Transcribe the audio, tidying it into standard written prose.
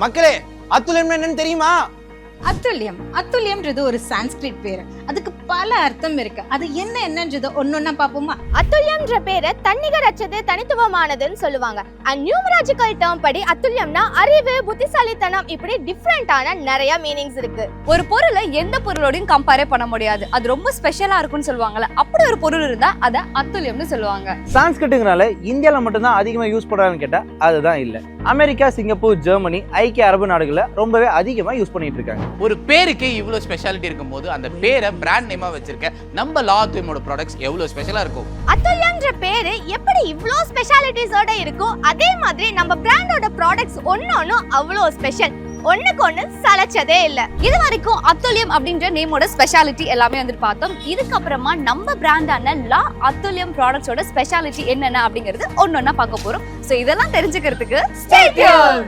மக்களே, அத்துல்யம் என்னன்னு தெரியுமா? அத்துல்யம்ன்றது ஒரு சான்ஸ்கிரிட் பேரு. அதுக்கு பல அர்த்தம் இருக்கு. அது என்னன்றது ஒன்னொன்னா பாப்போமா? அத்துல்யம்ன்ற பேரை தன்னிகரற்றது, தனித்துவமானதுன்னு சொல்லுவாங்க. அண்ட் நியூமராஜிக்கல் டேர்ம் படி அத்துல்யம்னா அறிவு, புத்திசாலித்தனம், இப்படி டிஃப்ரெண்டான நிறைய மீனிங்ஸ் இருக்கு. ஒரு பொருளை எந்த பொருளோடையும் கம்பேரே பண்ண முடியாது, அது ரொம்ப ஸ்பெஷலா இருக்கும்னு சொல்லுவாங்கல்ல, அப்படி ஒரு பொருள் இருந்தா அதை அத்துல்யம்னு சொல்லுவாங்க. சான்ஸ்கிரிட்டுங்கனால இந்தியால மட்டும்தான் அதிகமா யூஸ் பண்றாங்கன்னு கேட்டா அதுதான் இல்ல. அமெரிக்கா, சிங்கப்பூர், ஜெர்மனி, ஐக்கிய அரபு நாடுகள்ல ரொம்பவே அதிகமா யூஸ் பண்ணிட்டு இருக்காங்க. ஒரு பேருக்கு இவ்வளவு ஸ்பெஷாலிட்டி இருக்கும்போது அந்த பேரை பிராண்ட் நேமா வச்சிருக்க நம்ம லா அத்துல்யமோட ப்ராடக்ட்ஸ் எவ்வளவு ஸ்பெஷலா இருக்கும். அத்துல்யம்ன்ற பேரு எப்படி இவ்ளோ ஸ்பெஷாலிட்டிஸோட இருக்கோ, அதே மாதிரி நம்ம பிராண்டோட ப்ராடக்ட்ஸ் ஒன்னொன்னும் அவ்வளோ ஸ்பெஷல். ஒண்ணுக்கு ஒண்ணு சலச்சதே இல்ல. இது வரைக்கும் அத்துல்யம் அப்படின்ற நேமோட ஸ்பெஷாலிட்டி எல்லாமே வந்து பார்த்தோம். இதுக்கப்புறமா நம்ம பிராண்டான லா அத்துல்யம் ப்ராடக்ட்ஸோட ஸ்பெஷாலிட்டி என்னென்ன அப்படிங்கிறது ஒன்னொன்னா பார்க்க போறோம். ஸோ இதெல்லாம் தெரிஞ்சுக்கிறதுக்கு ஸ்டே டியூன்.